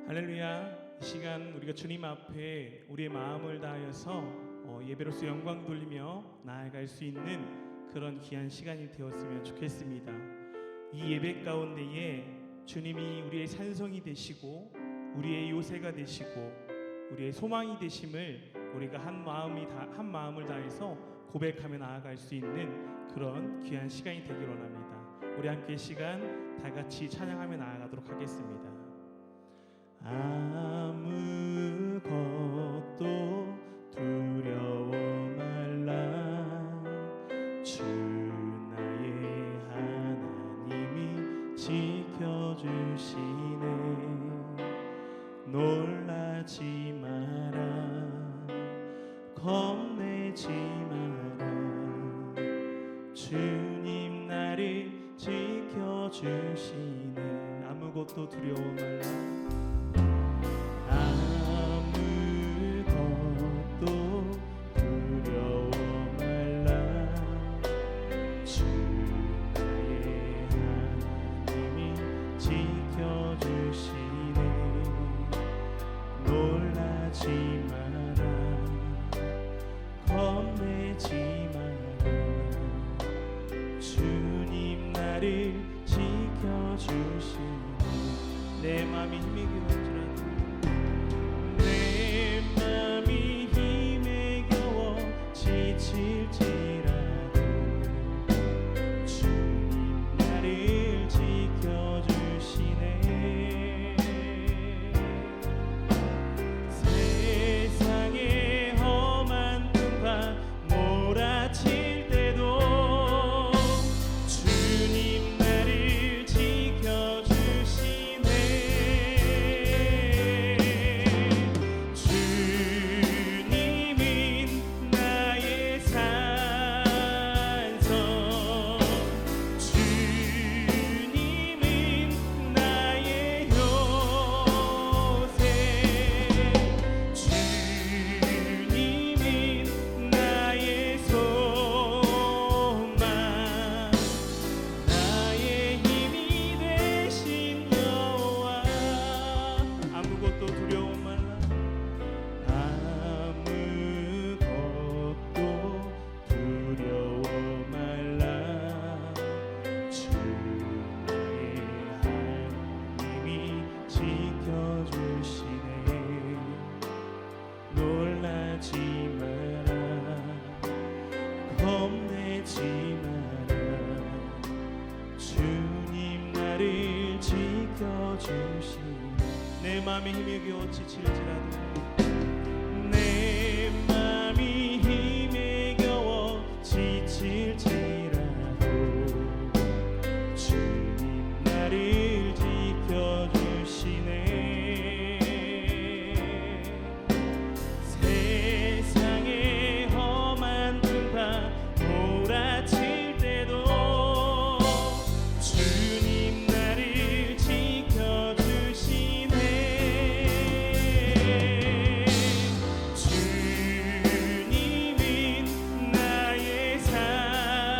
할렐루야. 이 시간 우리가 주님 앞에 우리의 마음을 다하여서 예배로서 영광 돌리며 나아갈 수 있는 그런 귀한 시간이 되었으면 좋겠습니다. 이 예배 가운데에 주님이 우리의 산성이 되시고 우리의 요새가 되시고 우리의 소망이 되심을 우리가 한 마음을 다해서 고백하며 나아갈 수 있는 그런 귀한 시간이 되길 원합니다. 우리 함께 시간 다 같이 찬양하며 나아가도록 하겠습니다. 아무것도 두려워 말라. 주 나의 하나님이 지켜주시네. 놀라지 마라. 겁내지 마라. 주님 나를 지켜주시네. 아무것도 두려워 말라. 두려워 말라. 주 나의 하나님이 지켜주시네. 놀라지 마라. 겁내지 마라. 주님 나를 지켜주시네. 내 맘이 힘이 겨울지라도 내 맘이 힘에 겨워 지칠지라도 주님 나를 지켜주시네. 세상의 험한 틈과 몰아칠 때도 주님 나를 지켜주시네. 주님은 나의 산성, 주님은 나의 요새, 주님은 나의 소망, 나의 힘이 되신 여호와. 아무것도 두려워 말라. 아무것도 두려워 말라. 주 나의 하나님이 지켜주시네. 놀라지 마라. 겁내지 마라. 주님 나를 지켜주시네. 내 맘에 힘이 겨워 지칠지라도 내 맘이 힘에 겨워 지칠지라도 주님 나를 지켜주시네. 세상의 험한 틈과 몰아칠 때도 주님 나를 지켜주시네. 주님은 나의 산성,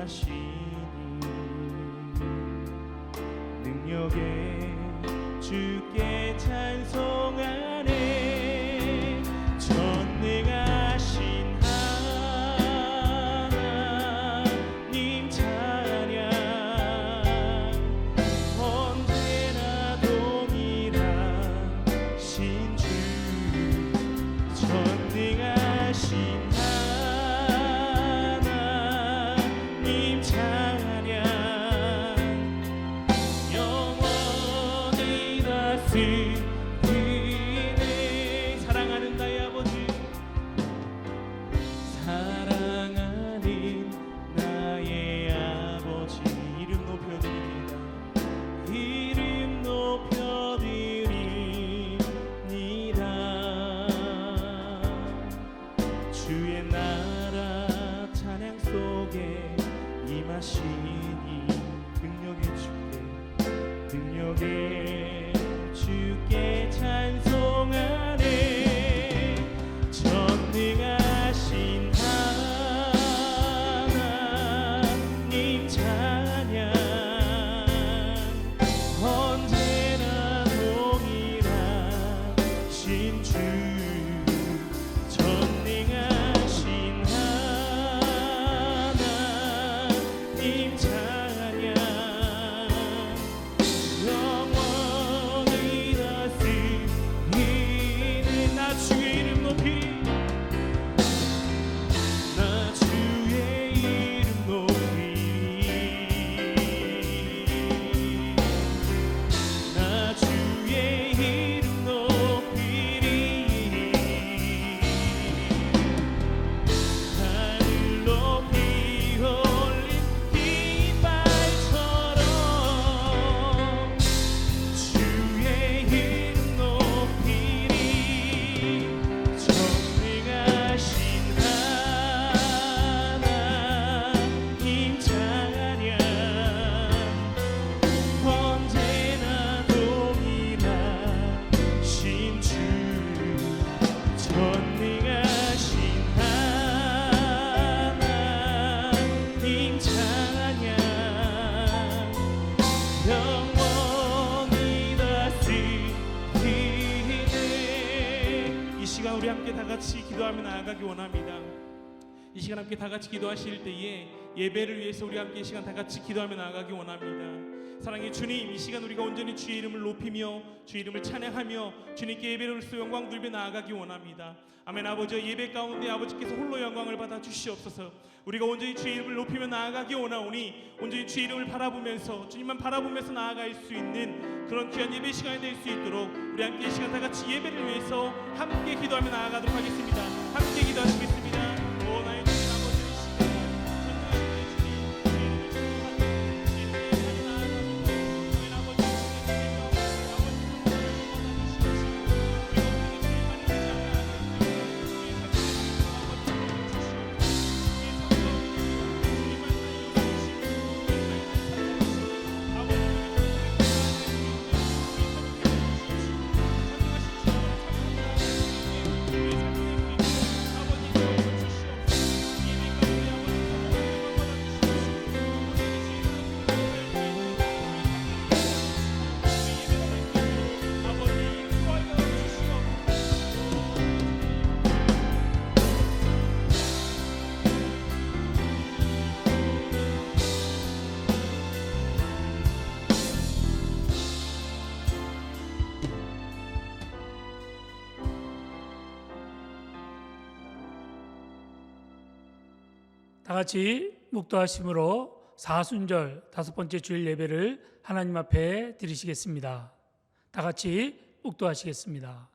전능하시니 능력에 주께 찬송하네. 전능하신 하나님 찬양 언제나 동일하신 주. 전능하신 하나님 찬양 영원히 다스리네. 사랑하는 나의 아버지, 사랑하는 나의 아버지, 이름 높여드립니다. 이름 높여드립니다. 주의 나라 찬양 속에 임하시니 능력의 주께 찬송하네. 전능하신 하나님 찬양 언제나 동일하신 주. 전능하신 하나님 찬양 영원히 다스리는. 나 주의 이름 높이, 나 주의 이름 높이, 나 주의 이름 높이리. 하늘 높이 올린 깃발처럼 주의 이름 높이리. 전능하신 하나님 찬양 언제나 동일하신 주. 전능하신 하나님 찬양 영원히 다스리네. 이 시간 우리 함께 다 같이 기도하며 나아가기 원합니다. 이 시간 함께 다 같이 기도하실 때에 예배를 위해서 우리 함께 이 시간 다 같이 기도하며 나아가기 원합니다. 사랑의 주님, 이 시간 우리가 온전히 주의 이름을 높이며 주의 이름을 찬양하며 주님께 예배로서 영광 돌며 나아가기 원합니다. 아멘. 아버지, 예배 가운데 아버지께서 홀로 영광을 받아 주시옵소서. 우리가 온전히 주의 이름을 높이며 나아가기 원하오니 온전히 주의 이름을 바라보면서 주님만 바라보면서 나아갈 수 있는 그런 귀한 예배 시간이 될 수 있도록 우리 함께 이 시간 다 같이 예배를 위해서 함께 기도하며 나아가도록 하겠습니다. 함께 기도하시겠습니다. 오 나의 주님 아버지, 이 시간 전능하신 주님 주의 이름을 다 같이 묵도하심으로 사순절 다섯 번째 주일 예배를 하나님 앞에 드리시겠습니다. 다 같이 묵도하시겠습니다.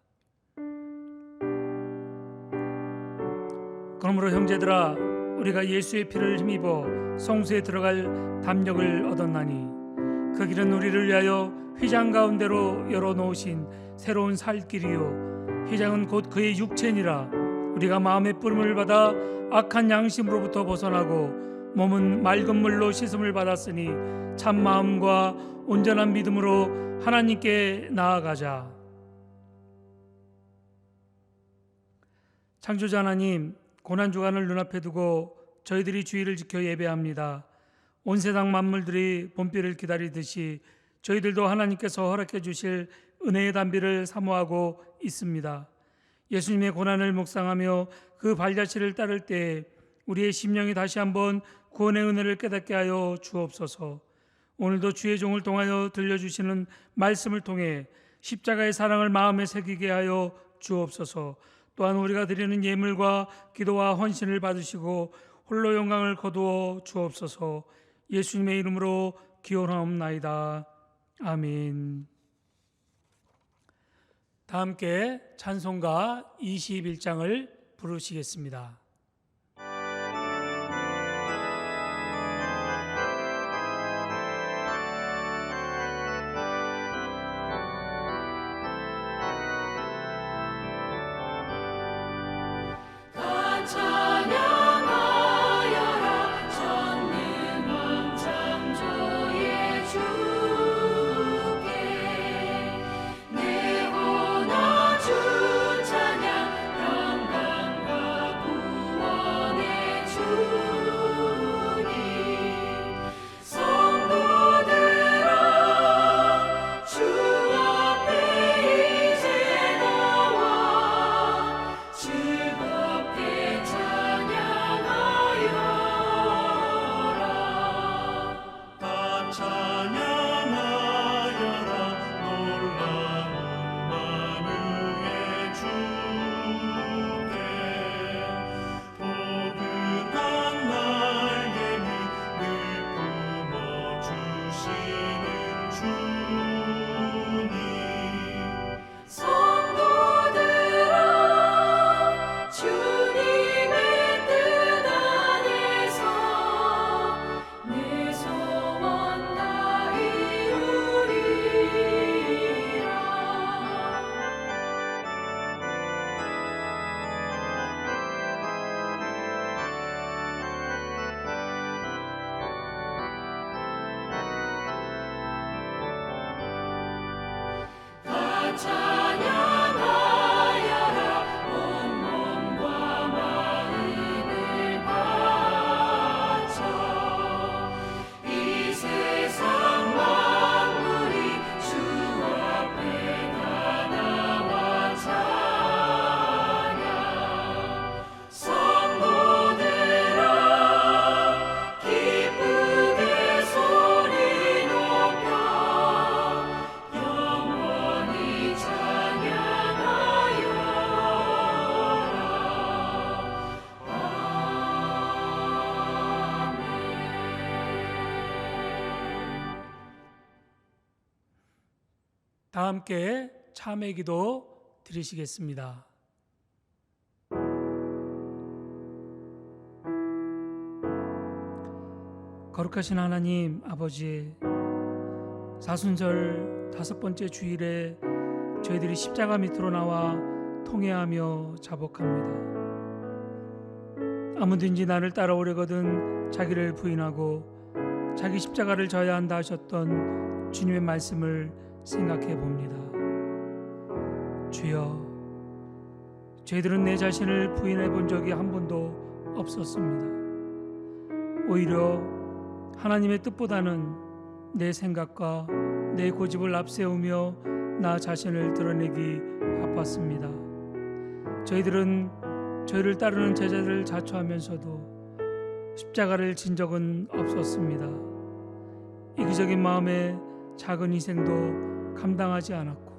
그러므로 형제들아, 우리가 예수의 피를 힘입어 성소에 들어갈 담력을 얻었나니 그 길은 우리를 위하여 휘장 가운데로 열어놓으신 새로운 살 길이요 휘장은 곧 그의 육체니라. 우리가 마음의 뿌림을 받아 악한 양심으로부터 벗어나고 몸은 맑은 물로 씻음을 받았으니 참 마음과 온전한 믿음으로 하나님께 나아가자. 창조자 하나님, 고난주간을 눈앞에 두고 저희들이 주의를 지켜 예배합니다. 온 세상 만물들이 봄비를 기다리듯이 저희들도 하나님께서 허락해 주실 은혜의 단비를 사모하고 있습니다. 예수님의 고난을 묵상하며 그 발자취를 따를 때 우리의 심령이 다시 한번 구원의 은혜를 깨닫게 하여 주옵소서. 오늘도 주의 종을 통하여 들려주시는 말씀을 통해 십자가의 사랑을 마음에 새기게 하여 주옵소서. 또한 우리가 드리는 예물과 기도와 헌신을 받으시고 홀로 영광을 거두어 주옵소서. 예수님의 이름으로 기원하옵나이다. 아멘. 다 함께 찬송가 21장을 부르시겠습니다. 다 함께 참회 기도 드리시겠습니다. 거룩하신 하나님 아버지, 사순절 5번째 주일에 저희들이 십자가 밑으로 나와 통회하며 자복합니다. 아무든지 나를 따라오려거든 자기를 부인하고 자기 십자가를 져야 한다 하셨던 주님의 말씀을 생각해 봅니다. 주여, 저희들은 내 자신을 부인해 본 적이 한 번도 없었습니다. 오히려 하나님의 뜻보다는 내 생각과 내 고집을 앞세우며 나 자신을 드러내기 바빴습니다. 저희들은 저희를 따르는 제자들을 자초하면서도 십자가를 진 적은 없었습니다. 이기적인 마음에 작은 희생도 감당하지 않았고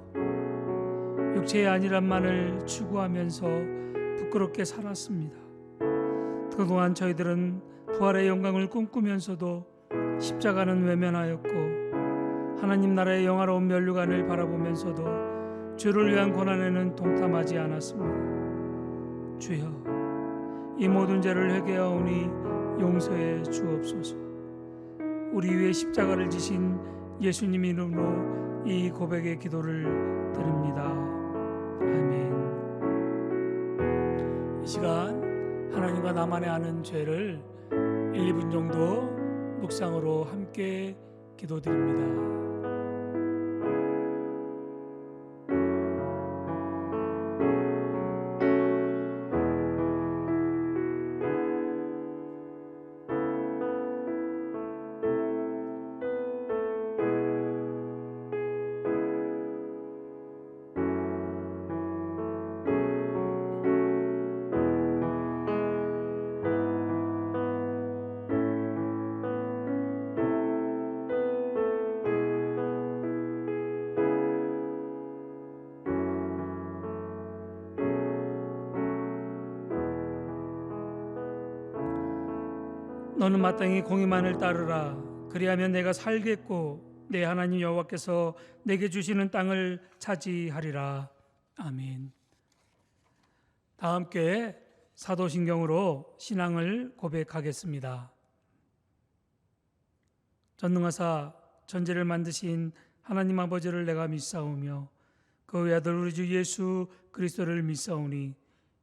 육체의 안일함만을 추구하면서 부끄럽게 살았습니다. 그동안 저희들은 부활의 영광을 꿈꾸면서도 십자가는 외면하였고 하나님 나라의 영화로운 면류관을 바라보면서도 주를 위한 고난에는 동참하지 않았습니다. 주여, 이 모든 죄를 회개하오니 용서해 주옵소서. 우리 위에 십자가를 지신 예수님 이름으로 이 고백의 기도를 드립니다. 아멘. 이 시간 하나님과 나만의 아는 죄를 1, 2분 정도 묵상으로 함께 기도드립니다. 너는 마땅히 공의만을 따르라. 그리하면 내가 살겠고 내 하나님 여호와께서 내게 주시는 땅을 차지하리라. 아멘. 다 함께 사도신경으로 신앙을 고백하겠습니다. 전능하사 천지를 만드신 하나님 아버지를 내가 믿사오며 그 외아들 우리 주 예수 그리스도를 믿사오니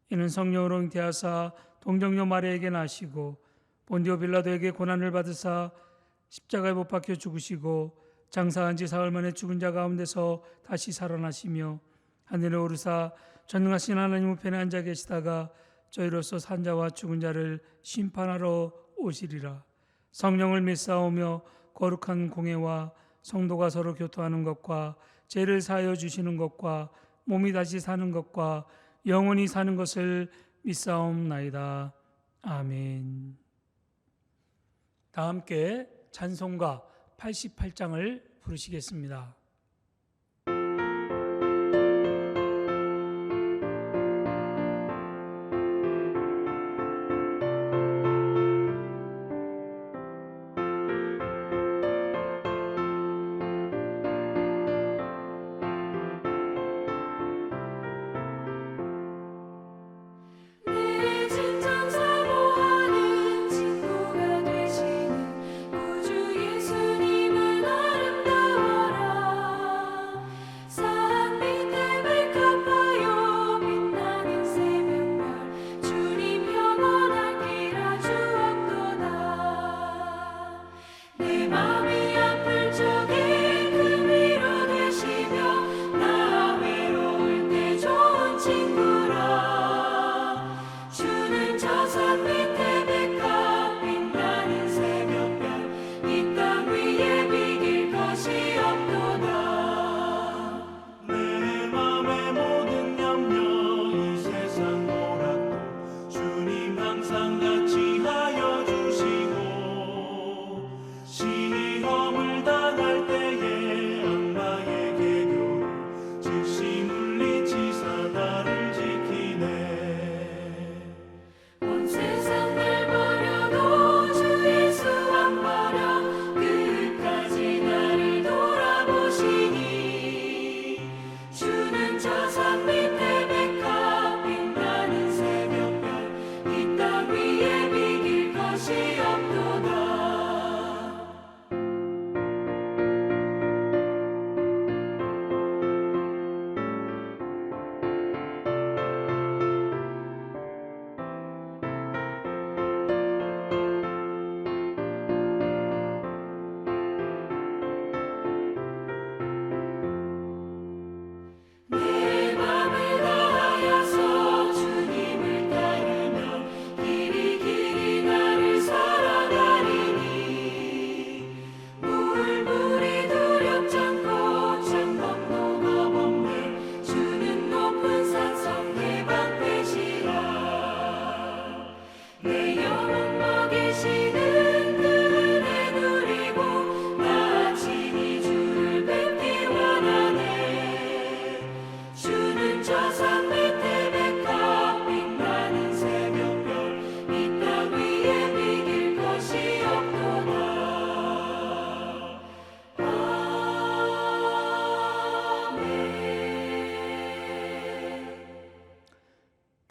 이는 성령으로 잉태하사 동정녀 마리아에게 나시고 본디오 빌라도에게 고난을 받으사 십자가에 못 박혀 죽으시고 장사한 지 사흘 만에 죽은 자 가운데서 다시 살아나시며 하늘에 오르사 전능하신 하나님 우편에 앉아 계시다가 저희로서 산 자와 죽은 자를 심판하러 오시리라. 성령을 믿사오며 거룩한 공회와 성도가 서로 교통하는 것과 죄를 사하여 주시는 것과 몸이 다시 사는 것과 영원히 사는 것을 믿사옵나이다. 아멘. 다 함께 찬송가 88장을 부르시겠습니다.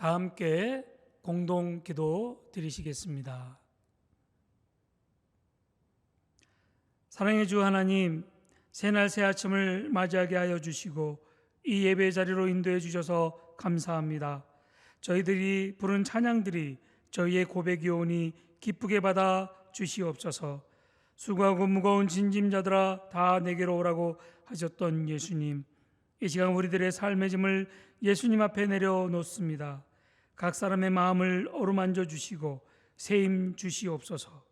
다 함께 공동 기도 드리시겠습니다. 사랑의 주 하나님, 새날 새 아침을 맞이하게 하여 주시고 이 예배 자리로 인도해 주셔서 감사합니다. 저희들이 부른 찬양들이 저희의 고백이오니 기쁘게 받아 주시옵소서. 수고하고 무거운 진짐자들아 다 내게로 오라고 하셨던 예수님, 이 시간 우리들의 삶의 짐을 예수님 앞에 내려놓습니다. 각 사람의 마음을 어루만져 주시고 세임 주시옵소서.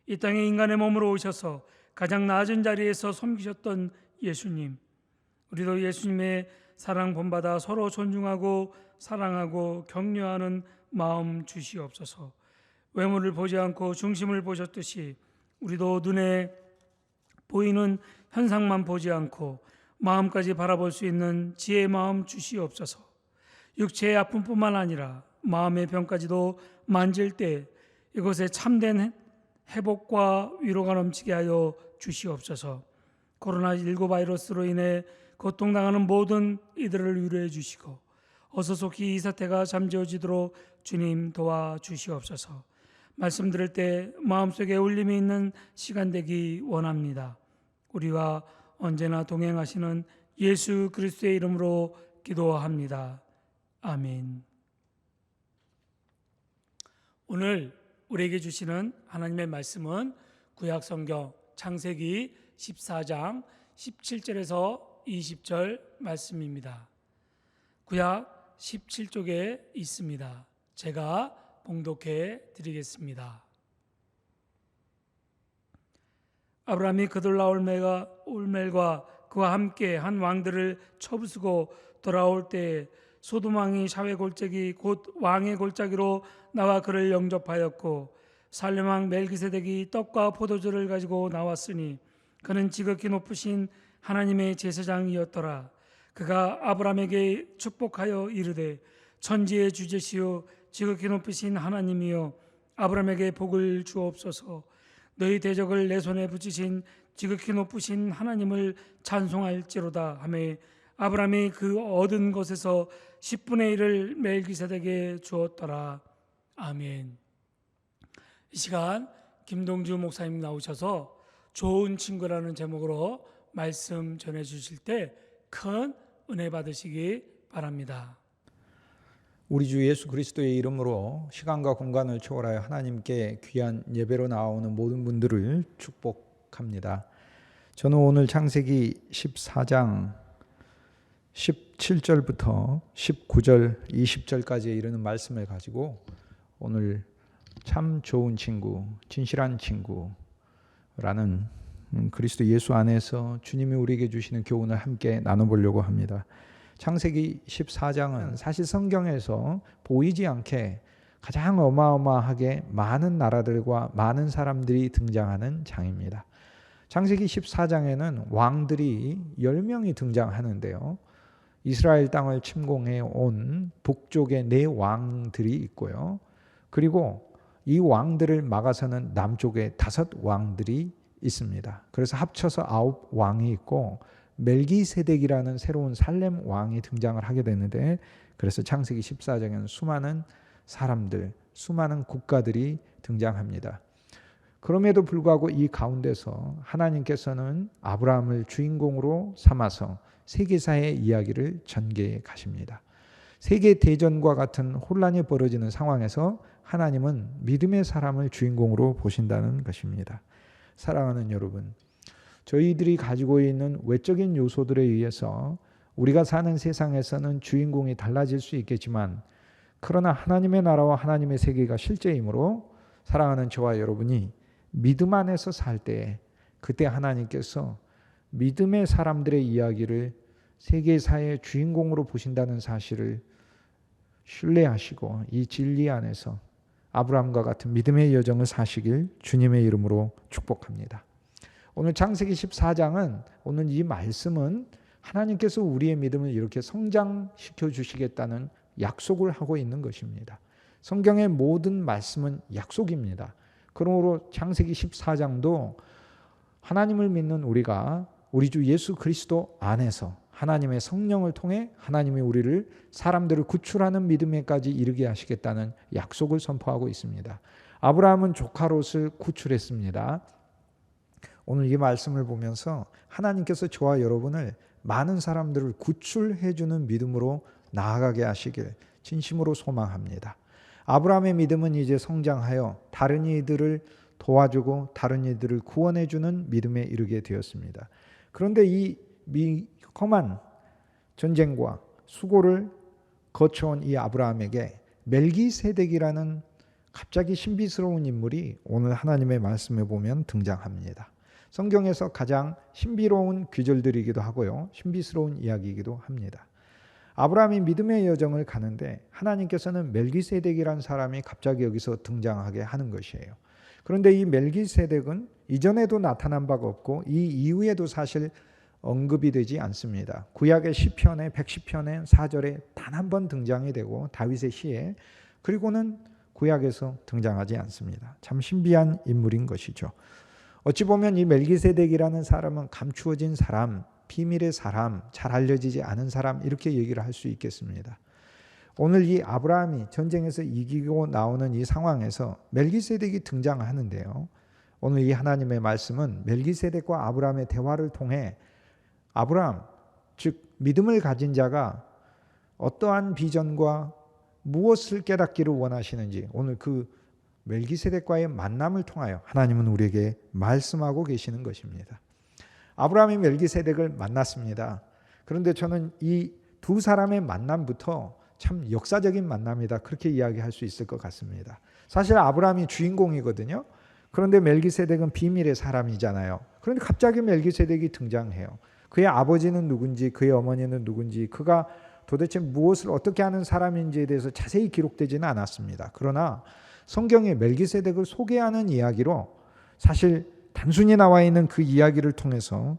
이 땅에 인간의 몸으로 오셔서 가장 낮은 자리에서 섬기셨던 예수님, 우리도 예수님의 사랑 본받아 서로 존중하고 사랑하고 격려하는 마음 주시옵소서. 외모를 보지 않고 중심을 보셨듯이 우리도 눈에 보이는 현상만 보지 않고 마음까지 바라볼 수 있는 지혜의 마음 주시옵소서. 육체의 아픔뿐만 아니라 마음의 병까지도 만질 때 이곳에 참된 회복과 위로가 넘치게 하여 주시옵소서. 코로나19 바이러스로 인해 고통당하는 모든 이들을 위로해 주시고 어서 속히 이 사태가 잠재워지도록 주님 도와주시옵소서. 말씀 들을 때 마음속에 울림이 있는 시간 되기 원합니다. 우리와 언제나 동행하시는 예수 그리스도의 이름으로 기도합니다. 아멘. 오늘 우리에게 주시는 하나님의 말씀은 구약 성경 창세기 14장 17절에서 20절 말씀입니다. 구약 17쪽에 있습니다. 제가 봉독해 드리겠습니다. 아브라함이 그돌라올멜과 그와 함께 한 왕들을 쳐부수고 돌아올 때 소돔 왕이 샤웨 골짜기 곧 왕의 골짜기로 나와 그를 영접하였고 살렘 왕 멜기세덱이 떡과 포도주를 가지고 나왔으니 그는 지극히 높으신 하나님의 제사장이었더라. 그가 아브라함에게 축복하여 이르되 천지의 주제시요 지극히 높으신 하나님이여 아브라함에게 복을 주옵소서. 너희 대적을 내 손에 붙이신 지극히 높으신 하나님을 찬송할지로다 하매 아브라함이 그 얻은 것에서 10분의 1을 멜기세덱에게 주었더라. 아멘. 이 시간 김동주 목사님 나오셔서 좋은 친구라는 제목으로 말씀 전해 주실 때 큰 은혜 받으시기 바랍니다. 우리 주 예수 그리스도의 이름으로 시간과 공간을 초월하여 하나님께 귀한 예배로 나오는 모든 분들을 축복합니다. 저는 오늘 창세기 14장 17절부터 19절, 20절까지 이르는 말씀을 가지고 오늘 참 좋은 친구, 진실한 친구라는 그리스도 예수 안에서 주님이 우리에게 주시는 교훈을 함께 나눠보려고 합니다. 창세기 14장은 사실 성경에서 보이지 않게 가장 어마어마하게 많은 나라들과 많은 사람들이 등장하는 장입니다. 창세기 14장에는 왕들이 10명이 등장하는데요. 이스라엘 땅을 침공해 온 북쪽에 4왕들이 있고요. 그리고 이 왕들을 막아서는 남쪽에 5왕들이 있습니다. 그래서 합쳐서 9왕이 있고 멜기세덱이라는 새로운 살렘 왕이 등장을 하게 되는데 그래서 창세기 14장에는 수많은 사람들, 수많은 국가들이 등장합니다. 그럼에도 불구하고 이 가운데서 하나님께서는 아브라함을 주인공으로 삼아서 세계사의 이야기를 전개해 가십니다. 세계 대전과 같은 혼란이 벌어지는 상황에서 하나님은 믿음의 사람을 주인공으로 보신다는 것입니다. 사랑하는 여러분, 저희들이 가지고 있는 외적인 요소들에 의해서 우리가 사는 세상에서는 주인공이 달라질 수 있겠지만 그러나 하나님의 나라와 하나님의 세계가 실제이므로 사랑하는 저와 여러분이 믿음 안에서 살 때 그때 하나님께서 믿음의 사람들의 이야기를 세계사의 주인공으로 보신다는 사실을 신뢰하시고 이 진리 안에서 아브라함과 같은 믿음의 여정을 사시길 주님의 이름으로 축복합니다. 오늘 창세기 14장은 오늘 이 말씀은 하나님께서 우리의 믿음을 이렇게 성장시켜 주시겠다는 약속을 하고 있는 것입니다. 성경의 모든 말씀은 약속입니다. 그러므로 창세기 14장도 하나님을 믿는 우리가 우리 주 예수 그리스도 안에서 하나님의 성령을 통해 하나님이 우리를 사람들을 구출하는 믿음에까지 이르게 하시겠다는 약속을 선포하고 있습니다. 아브라함은 조카 롯을 구출했습니다. 오늘 이 말씀을 보면서 하나님께서 저와 여러분을 많은 사람들을 구출해 주는 믿음으로 나아가게 하시길 진심으로 소망합니다. 아브라함의 믿음은 이제 성장하여 다른 이들을 도와주고 다른 이들을 구원해 주는 믿음에 이르게 되었습니다. 그런데 이 험한 전쟁과 수고를 거쳐온 이 아브라함에게 멜기세덱이라는 갑자기 신비스러운 인물이 오늘 하나님의 말씀에 보면 등장합니다. 성경에서 가장 신비로운 귀절들이기도 하고요. 신비스러운 이야기이기도 합니다. 아브라함이 믿음의 여정을 가는데 하나님께서는 멜기세덱이라는 사람이 갑자기 여기서 등장하게 하는 것이에요. 그런데 이 멜기세덱은 이전에도 나타난 바가 없고 이 이후에도 사실 언급이 되지 않습니다. 구약의 시편의 110편의 4절에 단 한 번 등장이 되고 다윗의 시에 그리고는 구약에서 등장하지 않습니다. 참 신비한 인물인 것이죠. 어찌 보면 이 멜기세덱이라는 사람은 감추어진 사람, 비밀의 사람, 잘 알려지지 않은 사람 이렇게 얘기를 할 수 있겠습니다. 오늘 이 아브라함이 전쟁에서 이기고 나오는 이 상황에서 멜기세덱이 등장하는데요. 오늘 이 하나님의 말씀은 멜기세덱과 아브라함의 대화를 통해 아브라함, 즉 믿음을 가진 자가 어떠한 비전과 무엇을 깨닫기를 원하시는지 오늘 그 멜기세덱과의 만남을 통하여 하나님은 우리에게 말씀하고 계시는 것입니다. 아브라함이 멜기세덱을 만났습니다. 그런데 저는 이 두 사람의 만남부터 참 역사적인 만남이다 그렇게 이야기할 수 있을 것 같습니다. 사실 아브라함이 주인공이거든요. 그런데 멜기세덱은 비밀의 사람이잖아요. 그런데 갑자기 멜기세덱이 등장해요. 그의 아버지는 누군지, 그의 어머니는 누군지, 그가 도대체 무엇을 어떻게 하는 사람인지에 대해서 자세히 기록되지는 않았습니다. 그러나 성경에 멜기세덱을 소개하는 이야기로 사실 단순히 나와 있는 그 이야기를 통해서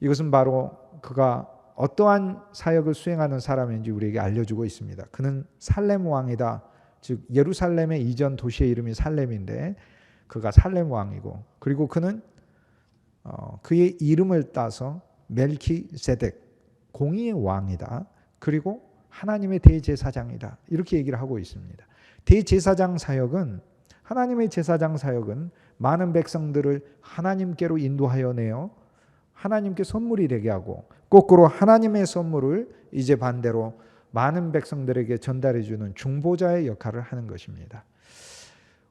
이것은 바로 그가 어떠한 사역을 수행하는 사람인지 우리에게 알려주고 있습니다. 그는 살렘 왕이다. 즉 예루살렘의 이전 도시의 이름이 살렘인데 그가 살렘 왕이고, 그리고 그는 그의 이름을 따서 멜키세덱, 공의의 왕이다. 그리고 하나님의 대제사장이다. 이렇게 얘기를 하고 있습니다. 대제사장 사역은, 하나님의 제사장 사역은 많은 백성들을 하나님께로 인도하여 내어 하나님께 선물이 되게 하고, 거꾸로 하나님의 선물을 이제 반대로 많은 백성들에게 전달해 주는 중보자의 역할을 하는 것입니다.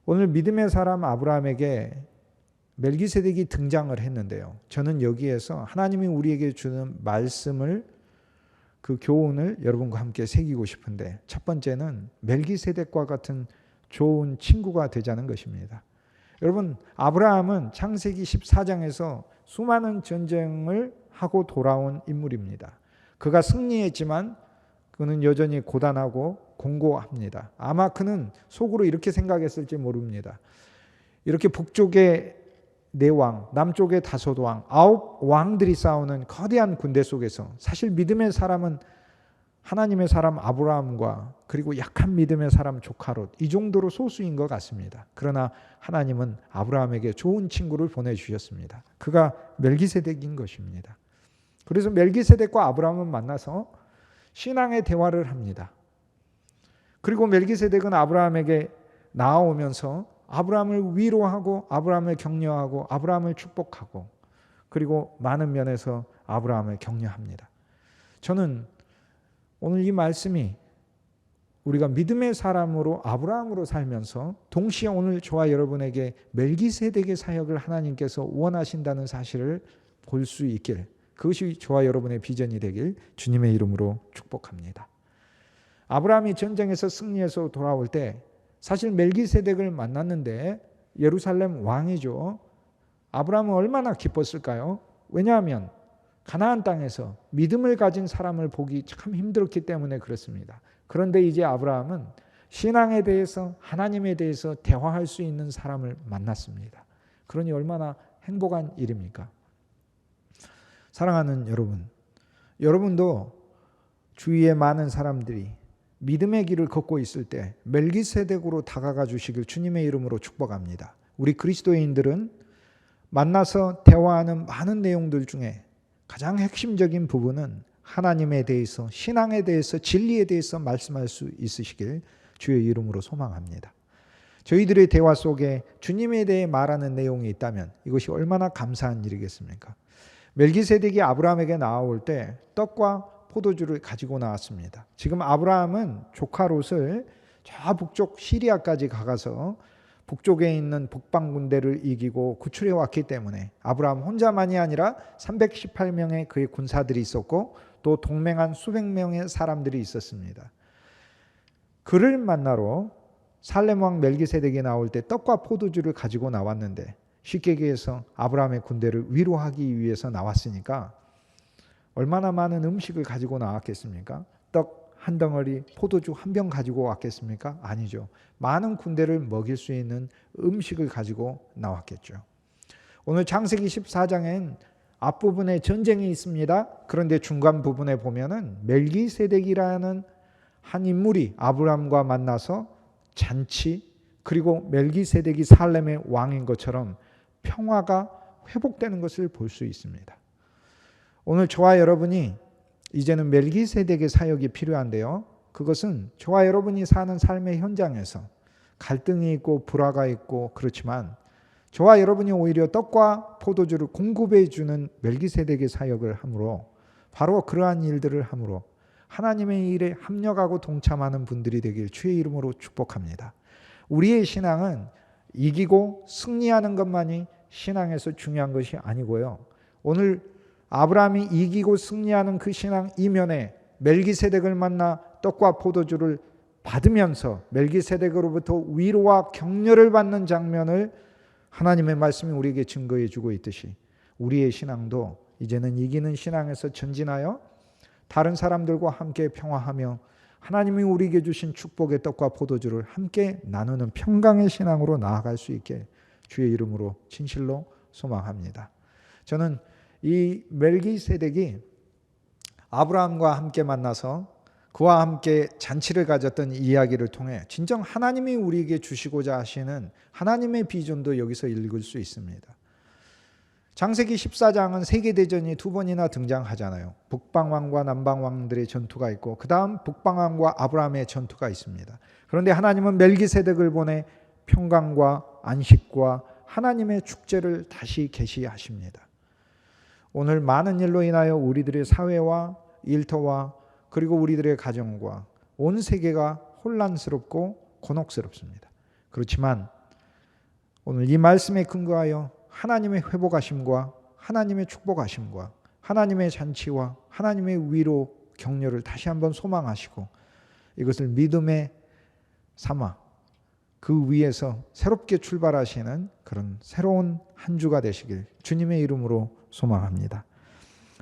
오늘 믿음의 사람 아브라함에게 멜기세덱이 등장을 했는데요. 저는 여기에서 하나님이 우리에게 주는 말씀을, 그 교훈을 여러분과 함께 새기고 싶은데, 첫 번째는 멜기세덱과 같은 좋은 친구가 되자는 것입니다. 여러분, 아브라함은 창세기 14장에서 수많은 전쟁을 하고 돌아온 인물입니다. 그가 승리했지만 그는 여전히 고단하고 공고합니다. 아마 그는 속으로 이렇게 생각했을지 모릅니다. 이렇게 북쪽에 4왕, 남쪽에 5왕, 9왕들이 싸우는 거대한 군대 속에서 사실 믿음의 사람은 하나님의 사람 아브라함과 그리고 약한 믿음의 사람 조카롯, 이 정도로 소수인 것 같습니다. 그러나 하나님은 아브라함에게 좋은 친구를 보내주셨습니다. 그가 멜기세덱인 것입니다. 그래서 멜기세덱과 아브라함은 만나서 신앙의 대화를 합니다. 그리고 멜기세덱은 아브라함에게 나아오면서 아브라함을 위로하고 아브라함을 격려하고 아브라함을 축복하고, 그리고 많은 면에서 아브라함을 격려합니다. 저는 오늘 이 말씀이 우리가 믿음의 사람으로 아브라함으로 살면서 동시에 오늘 저와 여러분에게 멜기세덱의 사역을 하나님께서 원하신다는 사실을 볼 수 있길, 그것이 저와 여러분의 비전이 되길 주님의 이름으로 축복합니다. 아브라함이 전쟁에서 승리해서 돌아올 때 사실 멜기세덱을 만났는데 예루살렘 왕이죠. 아브라함은 얼마나 기뻤을까요? 왜냐하면 가나안 땅에서 믿음을 가진 사람을 보기 참 힘들었기 때문에 그렇습니다. 그런데 이제 아브라함은 신앙에 대해서, 하나님에 대해서 대화할 수 있는 사람을 만났습니다. 그러니 얼마나 행복한 일입니까? 사랑하는 여러분, 여러분도 주위에 많은 사람들이 믿음의 길을 걷고 있을 때 멜기세덱으로 다가가 주시길 주님의 이름으로 축복합니다. 우리 그리스도인들은 만나서 대화하는 많은 내용들 중에 가장 핵심적인 부분은 하나님에 대해서, 신앙에 대해서, 진리에 대해서 말씀할 수 있으시길 주의 이름으로 소망합니다. 저희들의 대화 속에 주님에 대해 말하는 내용이 있다면 이것이 얼마나 감사한 일이겠습니까? 멜기세덱이 아브라함에게 나아올 때 떡과 포도주를 가지고 나왔습니다. 지금 아브라함은 조카 롯을 저 북쪽 시리아까지 가서 북쪽에 있는 북방 군대를 이기고 구출해 왔기 때문에 아브라함 혼자만이 아니라 318명의 그의 군사들이 있었고 또 동맹한 수백 명의 사람들이 있었습니다. 그를 만나러 살렘 왕 멜기세덱이 나올 때 떡과 포도주를 가지고 나왔는데, 쉽게 얘기해서 아브라함의 군대를 위로하기 위해서 나왔으니까 얼마나 많은 음식을 가지고 나왔겠습니까? 떡 한 덩어리, 포도주 한 병 가지고 왔겠습니까? 아니죠. 많은 군대를 먹일 수 있는 음식을 가지고 나왔겠죠. 오늘 창세기 14장엔 앞부분에 전쟁이 있습니다. 그런데 중간 부분에 보면은 멜기세덱이라는 한 인물이 아브라함과 만나서 잔치, 그리고 멜기세덱이 살렘의 왕인 것처럼 평화가 회복되는 것을 볼 수 있습니다. 오늘 저와 여러분이 이제는 멜기세덱의 사역이 필요한데요. 그것은 저와 여러분이 사는 삶의 현장에서 갈등이 있고 불화가 있고 그렇지만 저와 여러분이 오히려 떡과 포도주를 공급해 주는 멜기세덱의 사역을 함으로 바로 그러한 일들을 함으로 하나님의 일에 합력하고 동참하는 분들이 되길 주의 이름으로 축복합니다. 우리의 신앙은 이기고 승리하는 것만이 신앙에서 중요한 것이 아니고요. 오늘 아브라함이 이기고 승리하는 그 신앙 이면에 멜기세덱을 만나 떡과 포도주를 받으면서 멜기세덱으로부터 위로와 격려를 받는 장면을 하나님의 말씀이 우리에게 증거해 주고 있듯이 우리의 신앙도 이제는 이기는 신앙에서 전진하여 다른 사람들과 함께 평화하며 하나님이 우리에게 주신 축복의 떡과 포도주를 함께 나누는 평강의 신앙으로 나아갈 수 있게 주의 이름으로 진실로 소망합니다. 저는 이 멜기세덱이 아브라함과 함께 만나서 그와 함께 잔치를 가졌던 이야기를 통해 진정 하나님이 우리에게 주시고자 하시는 하나님의 비전도 여기서 읽을 수 있습니다. 창세기 14장은 세계대전이 두 번이나 등장하잖아요. 북방왕과 남방왕들의 전투가 있고 그 다음 북방왕과 아브라함의 전투가 있습니다. 그런데 하나님은 멜기세덱을 보내 평강과 안식과 하나님의 축제를 다시 계시하십니다. 오늘 많은 일로 인하여 우리들의 사회와 일터와 그리고 우리들의 가정과 온 세계가 혼란스럽고 곤혹스럽습니다. 그렇지만 오늘 이 말씀에 근거하여 하나님의 회복하심과 하나님의 축복하심과 하나님의 잔치와 하나님의 위로 격려를 다시 한번 소망하시고 이것을 믿음에 삼아 그 위에서 새롭게 출발하시는 그런 새로운 한 주가 되시길 주님의 이름으로 소망합니다.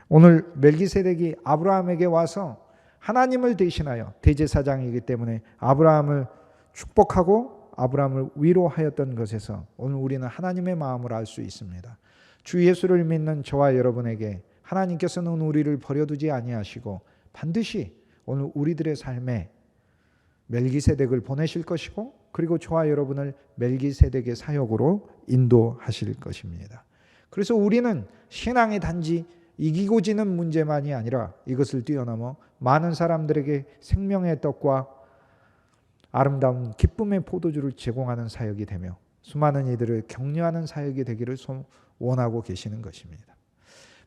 오늘 멜기세덱이 아브라함에게 와서 하나님을 대신하여 대제사장이기 때문에 아브라함을 축복하고 아브라함을 위로하였던 것에서 오늘 우리는 하나님의 마음을 알 수 있습니다. 주 예수를 믿는 저와 여러분에게 하나님께서는 우리를 버려두지 아니하시고 반드시 오늘 우리들의 삶에 멜기세덱을 보내실 것이고 그리고 저와 여러분을 멜기세덱의 사역으로 인도하실 것입니다. 그래서 우리는 신앙이 단지 이기고 지는 문제만이 아니라 이것을 뛰어넘어 많은 사람들에게 생명의 떡과 아름다운 기쁨의 포도주를 제공하는 사역이 되며 수많은 이들을 격려하는 사역이 되기를 원하고 계시는 것입니다.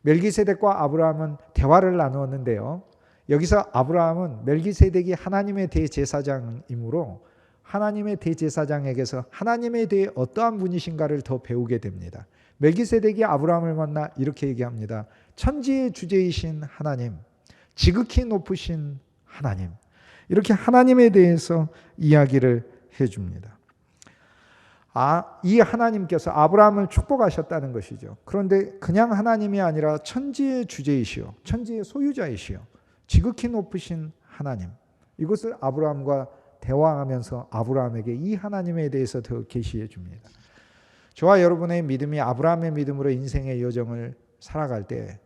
멜기세덱과 아브라함은 대화를 나누었는데요. 여기서 아브라함은 멜기세덱이 하나님의 대제사장이므로 하나님의 대제사장에게서 하나님에 대해 어떠한 분이신가를 더 배우게 됩니다. 멜기세덱이 아브라함을 만나 이렇게 얘기합니다. 천지의 주제이신 하나님, 지극히 높으신 하나님, 이렇게 하나님에 대해서 이야기를 해줍니다. 이 하나님께서 아브라함을 축복하셨다는 것이죠. 그런데 그냥 하나님이 아니라 천지의 주제이시오, 천지의 소유자이시오, 지극히 높으신 하나님, 이것을 아브라함과 대화하면서 아브라함에게 이 하나님에 대해서 더 계시해 줍니다. 저와 여러분의 믿음이 아브라함의 믿음으로 인생의 여정을 살아갈 때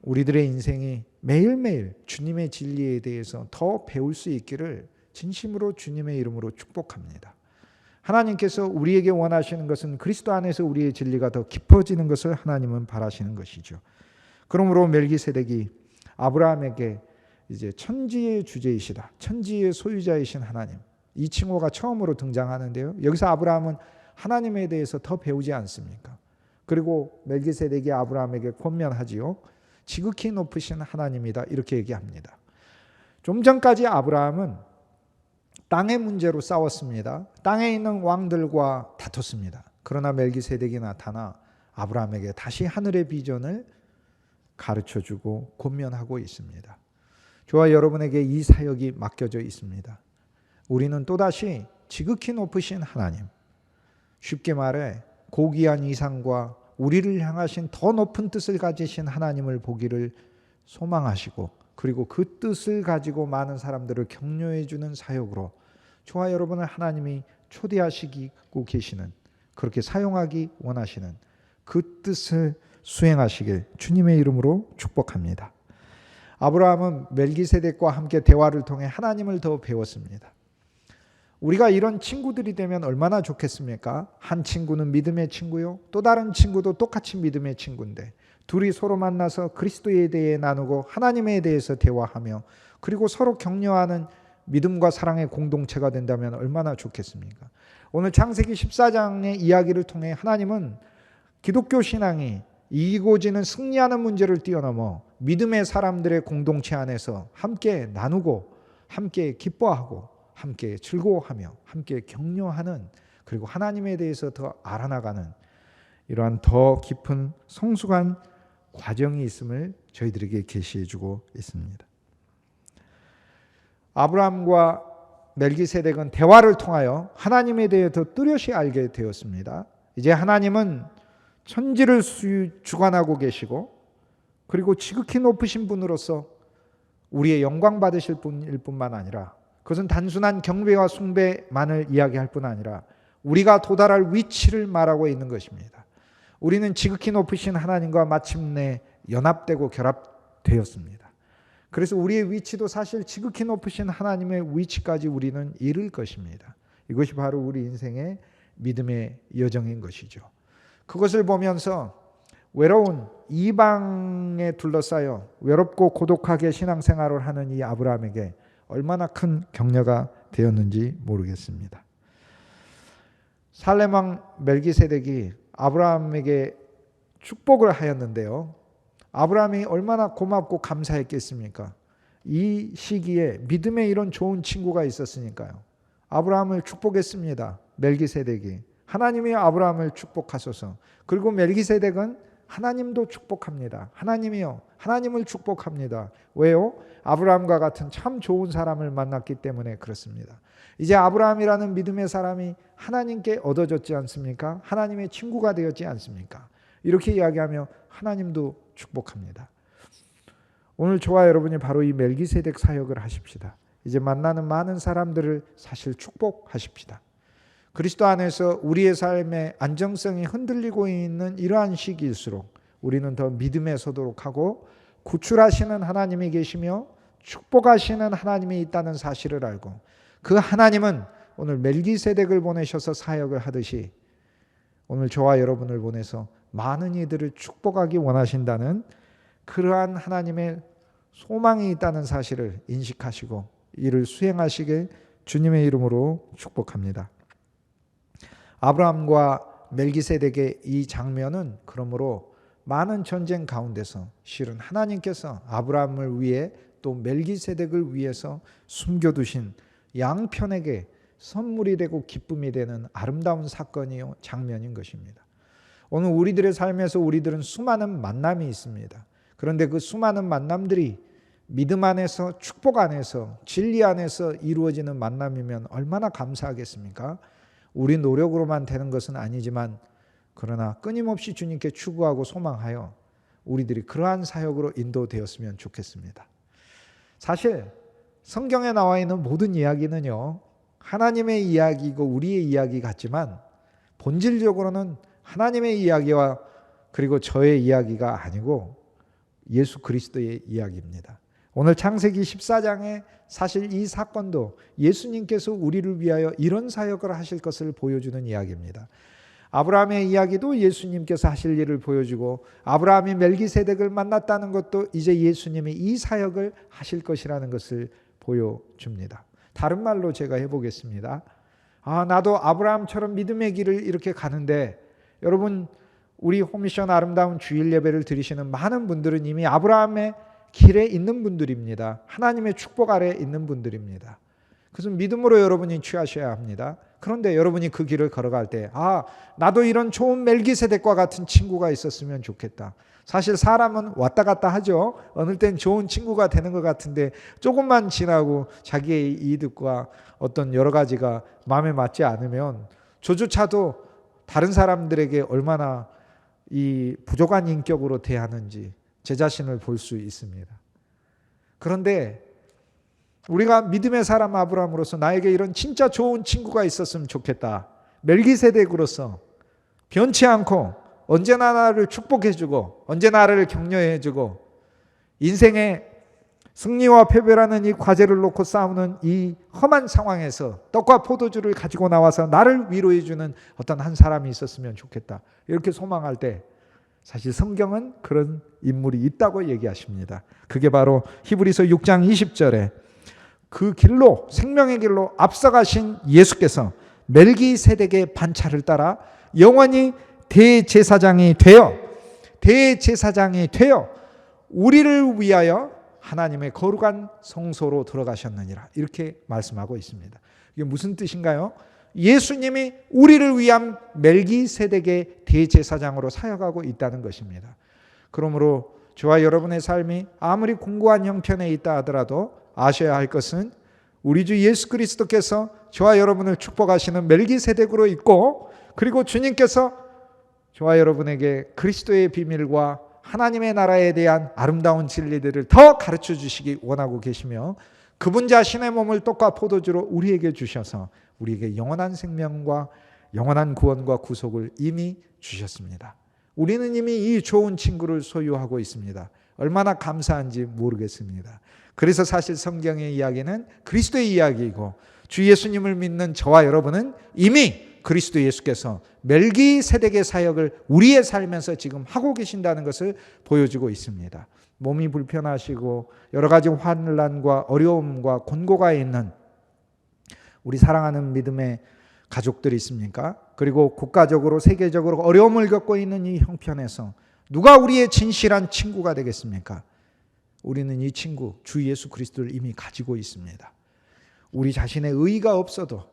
우리들의 인생이 매일매일 주님의 진리에 대해서 더 배울 수 있기를 진심으로 주님의 이름으로 축복합니다. 하나님께서 우리에게 원하시는 것은 그리스도 안에서 우리의 진리가 더 깊어지는 것을 하나님은 바라시는 것이죠. 그러므로 멜기세덱이 아브라함에게 이제 천지의 주제이시다, 천지의 소유자이신 하나님, 이 칭호가 처음으로 등장하는데요. 여기서 아브라함은 하나님에 대해서 더 배우지 않습니까? 그리고 멜기세덱이 아브라함에게 권면하지요. 지극히 높으신 하나님이다, 이렇게 얘기합니다. 좀 전까지 아브라함은 땅의 문제로 싸웠습니다. 땅에 있는 왕들과 다퉜습니다. 그러나 멜기세덱이 나타나 아브라함에게 다시 하늘의 비전을 가르쳐주고 권면하고 있습니다. 저와 여러분에게 이 사역이 맡겨져 있습니다. 우리는 또다시 지극히 높으신 하나님, 쉽게 말해 고귀한 이상과 우리를 향하신 더 높은 뜻을 가지신 하나님을 보기를 소망하시고 그리고 그 뜻을 가지고 많은 사람들을 격려해 주는 사역으로 저와 여러분을 하나님이 초대하시고 계시는, 그렇게 사용하기 원하시는 그 뜻을 수행하시길 주님의 이름으로 축복합니다. 아브라함은 멜기세덱과 함께 대화를 통해 하나님을 더 배웠습니다. 우리가 이런 친구들이 되면 얼마나 좋겠습니까? 한 친구는 믿음의 친구요, 또 다른 친구도 똑같이 믿음의 친구인데 둘이 서로 만나서 그리스도에 대해 나누고 하나님에 대해서 대화하며 그리고 서로 격려하는 믿음과 사랑의 공동체가 된다면 얼마나 좋겠습니까? 오늘 창세기 14장의 이야기를 통해 하나님은 기독교 신앙이 이기고 지는 승리하는 문제를 뛰어넘어 믿음의 사람들의 공동체 안에서 함께 나누고 함께 기뻐하고 함께 즐거워하며 함께 격려하는, 그리고 하나님에 대해서 더 알아나가는 이러한 더 깊은 성숙한 과정이 있음을 저희들에게 계시해 주고 있습니다. 아브라함과 멜기세덱은 대화를 통하여 하나님에 대해 더 뚜렷이 알게 되었습니다. 이제 하나님은 천지를 주관하고 계시고 그리고 지극히 높으신 분으로서 우리의 영광 받으실 분일 뿐만 아니라, 그것은 단순한 경배와 숭배만을 이야기할 뿐 아니라 우리가 도달할 위치를 말하고 있는 것입니다. 우리는 지극히 높으신 하나님과 마침내 연합되고 결합되었습니다. 그래서 우리의 위치도 사실 지극히 높으신 하나님의 위치까지 우리는 이룰 것입니다. 이것이 바로 우리 인생의 믿음의 여정인 것이죠. 그것을 보면서 외로운 이방에 둘러싸여 외롭고 고독하게 신앙생활을 하는 이 아브라함에게 얼마나 큰 격려가 되었는지 모르겠습니다. 살렘 왕 멜기세덱이 아브라함에게 축복을 하였는데요, 아브라함이 얼마나 고맙고 감사했겠습니까? 이 시기에 믿음의 이런 좋은 친구가 있었으니까요. 아브라함을 축복했습니다. 멜기세덱이. 하나님이 아브라함을 축복하소서. 그리고 멜기세덱은 하나님도 축복합니다. 하나님이요, 하나님을 축복합니다. 왜요? 아브라함과 같은 참 좋은 사람을 만났기 때문에 그렇습니다. 이제 아브라함이라는 믿음의 사람이 하나님께 얻어졌지 않습니까? 하나님의 친구가 되었지 않습니까? 이렇게 이야기하며 하나님도 축복합니다. 오늘 저와 여러분이 바로 이 멜기세덱 사역을 하십시다. 이제 만나는 많은 사람들을 사실 축복하십시다. 그리스도 안에서 우리의 삶의 안정성이 흔들리고 있는 이러한 시기일수록 우리는 더 믿음에 서도록 하고, 구출하시는 하나님이 계시며 축복하시는 하나님이 있다는 사실을 알고, 그 하나님은 오늘 멜기세덱을 보내셔서 사역을 하듯이 오늘 저와 여러분을 보내서 많은 이들을 축복하기 원하신다는 그러한 하나님의 소망이 있다는 사실을 인식하시고 이를 수행하시길 주님의 이름으로 축복합니다. 아브라함과 멜기세덱의 이 장면은 그러므로 많은 전쟁 가운데서 실은 하나님께서 아브라함을 위해 또 멜기세덱을 위해서 숨겨두신 양편에게 선물이 되고 기쁨이 되는 아름다운 사건이요, 장면인 것입니다. 오늘 우리들의 삶에서 우리들은 수많은 만남이 있습니다. 그런데 그 수많은 만남들이 믿음 안에서, 축복 안에서, 진리 안에서 이루어지는 만남이면 얼마나 감사하겠습니까? 우리 노력으로만 되는 것은 아니지만 그러나 끊임없이 주님께 추구하고 소망하여 우리들이 그러한 사역으로 인도되었으면 좋겠습니다. 사실 성경에 나와 있는 모든 이야기는요, 하나님의 이야기이고 우리의 이야기 같지만 본질적으로는 하나님의 이야기와 그리고 저의 이야기가 아니고 예수 그리스도의 이야기입니다. 오늘 창세기 14장에 사실 이 사건도 예수님께서 우리를 위하여 이런 사역을 하실 것을 보여주는 이야기입니다. 아브라함의 이야기도 예수님께서 하실 일을 보여주고, 아브라함이 멜기세덱을 만났다는 것도 이제 예수님이 이 사역을 하실 것이라는 것을 보여줍니다. 다른 말로 제가 해보겠습니다. 나도 아브라함처럼 믿음의 길을 이렇게 가는데, 여러분 우리 홈미션 아름다운 주일 예배를 드리시는 많은 분들은 이미 아브라함의 길에 있는 분들입니다. 하나님의 축복 아래에 있는 분들입니다. 그래서 믿음으로 여러분이 취하셔야 합니다. 그런데 여러분이 그 길을 걸어갈 때 나도 이런 좋은 멜기세덱과 같은 친구가 있었으면 좋겠다. 사실 사람은 왔다 갔다 하죠. 어느 땐 좋은 친구가 되는 것 같은데 조금만 지나고 자기의 이득과 어떤 여러 가지가 마음에 맞지 않으면 저조차도 다른 사람들에게 얼마나 이 부족한 인격으로 대하는지 제 자신을 볼 수 있습니다. 그런데 우리가 믿음의 사람 아브라함으로서 나에게 이런 진짜 좋은 친구가 있었으면 좋겠다. 멜기세덱으로서 변치 않고 언제나 나를 축복해주고 언제나 나를 격려해주고 인생의 승리와 패배라는 이 과제를 놓고 싸우는 이 험한 상황에서 떡과 포도주를 가지고 나와서 나를 위로해 주는 어떤 한 사람이 있었으면 좋겠다, 이렇게 소망할 때 사실 성경은 그런 인물이 있다고 얘기하십니다. 그게 바로 히브리서 6장 20절에 그 길로, 생명의 길로 앞서가신 예수께서 멜기세덱의 반차를 따라 영원히 대제사장이 되어 우리를 위하여 하나님의 거룩한 성소로 들어가셨느니라, 이렇게 말씀하고 있습니다. 이게 무슨 뜻인가요? 예수님이 우리를 위한 멜기세덱의 대제사장으로 사역하고 있다는 것입니다. 그러므로 저와 여러분의 삶이 아무리 공고한 형편에 있다 하더라도 아셔야 할 것은 우리 주 예수 그리스도께서 저와 여러분을 축복하시는 멜기세덱으로 있고, 그리고 주님께서 저와 여러분에게 그리스도의 비밀과 하나님의 나라에 대한 아름다운 진리들을 더 가르쳐 주시기 원하고 계시며, 그분 자신의 몸을 떡과 포도주로 우리에게 주셔서 우리에게 영원한 생명과 영원한 구원과 구속을 이미 주셨습니다. 우리는 이미 이 좋은 친구를 소유하고 있습니다. 얼마나 감사한지 모르겠습니다. 그래서 사실 성경의 이야기는 그리스도의 이야기이고, 주 예수님을 믿는 저와 여러분은 이미 그리스도 예수께서 멜기세덱의 사역을 우리의 삶에서 지금 하고 계신다는 것을 보여주고 있습니다. 몸이 불편하시고 여러 가지 환난과 어려움과 곤고가 있는 우리 사랑하는 믿음의 가족들이 있습니까? 그리고 국가적으로 세계적으로 어려움을 겪고 있는 이 형편에서 누가 우리의 진실한 친구가 되겠습니까? 우리는 이 친구 주 예수 그리스도를 이미 가지고 있습니다. 우리 자신의 의의가 없어도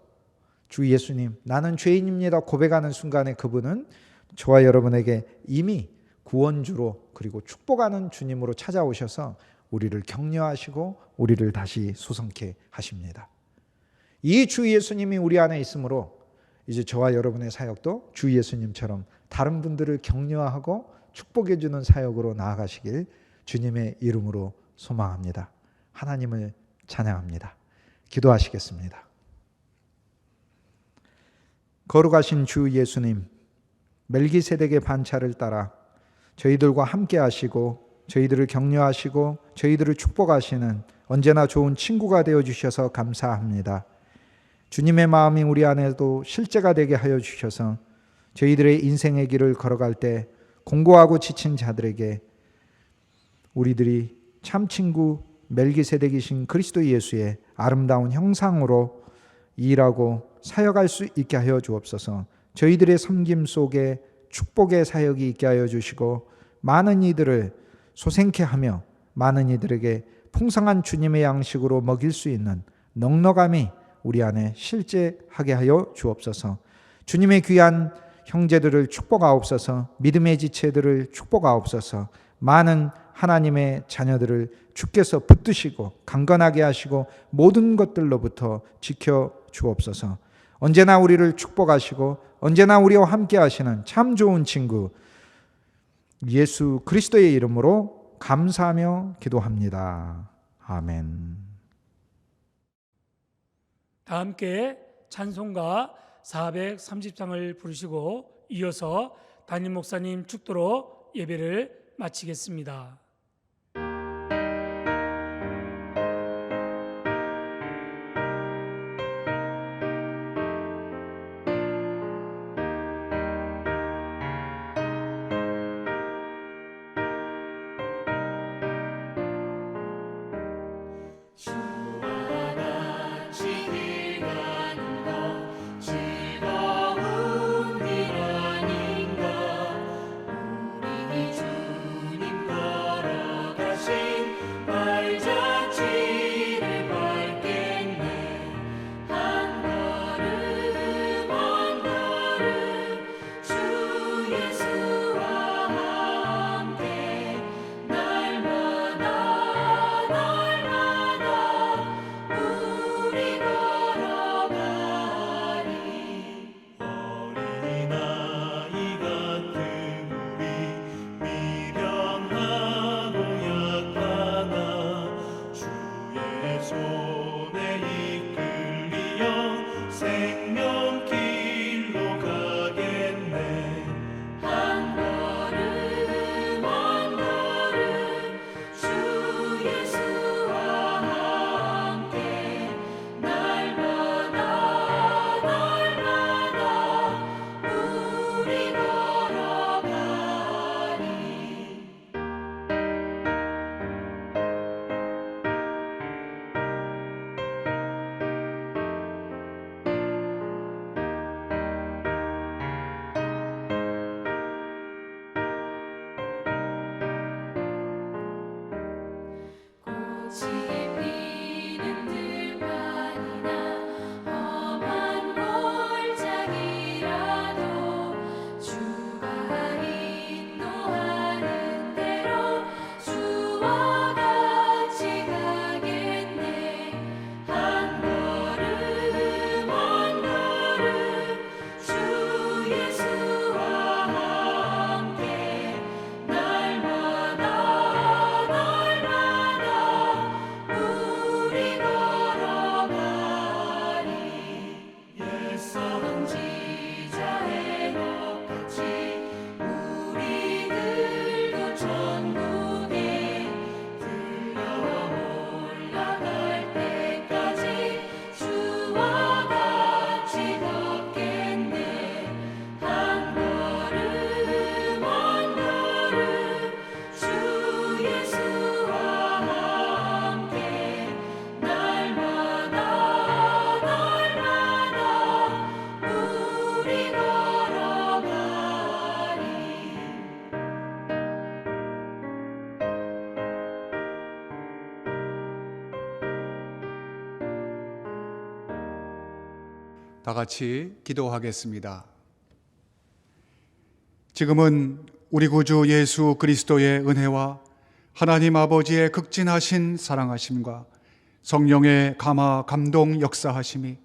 주 예수님, 나는 죄인입니다 고백하는 순간에 그분은 저와 여러분에게 이미 구원주로, 그리고 축복하는 주님으로 찾아오셔서 우리를 격려하시고 우리를 다시 소성케 하십니다. 이 주 예수님이 우리 안에 있으므로 이제 저와 여러분의 사역도 주 예수님처럼 다른 분들을 격려하고 축복해 주는 사역으로 나아가시길 주님의 이름으로 소망합니다. 하나님을 찬양합니다. 기도하시겠습니다. 거룩하신 주 예수님, 멜기세덱의 반차를 따라 저희들과 함께 하시고 저희들을 격려하시고 저희들을 축복하시는 언제나 좋은 친구가 되어주셔서 감사합니다. 주님의 마음이 우리 안에도 실제가 되게 하여 주셔서 저희들의 인생의 길을 걸어갈 때 공고하고 지친 자들에게 우리들이 참 친구 멜기세덱이신 그리스도 예수의 아름다운 형상으로 일하고 사역할 수 있게 하여 주옵소서. 저희들의 섬김 속에 축복의 사역이 있게 하여 주시고 많은 이들을 소생케 하며 많은 이들에게 풍성한 주님의 양식으로 먹일 수 있는 넉넉함이 우리 안에 실제하게 하여 주옵소서. 주님의 귀한 형제들을 축복하옵소서. 믿음의 지체들을 축복하옵소서. 많은 하나님의 자녀들을 주께서 붙드시고 강건하게 하시고 모든 것들로부터 지켜 주옵소서. 언제나 우리를 축복하시고 언제나 우리와 함께 하시는 참 좋은 친구 예수 그리스도의 이름으로 감사하며 기도합니다. 아멘. 다 함께 찬송가 430장을 부르시고 이어서 담임 목사님 축도로 예배를 마치겠습니다. 주 예수와 다 같이 기도하겠습니다. 지금은 우리 구주 예수 그리스도의 은혜와 하나님 아버지의 극진하신 사랑하심과 성령의 감화 감동 역사하심이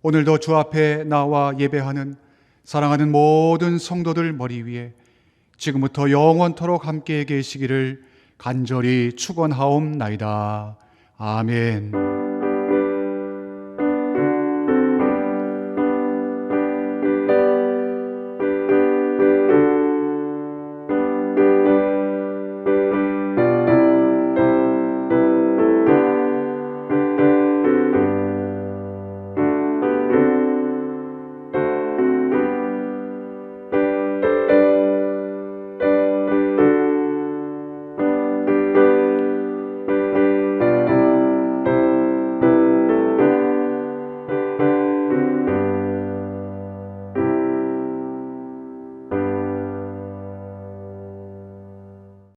오늘도 주 앞에 나와 예배하는 사랑하는 모든 성도들 머리 위에 지금부터 영원토록 함께 계시기를 간절히 축원하옵나이다. 아멘.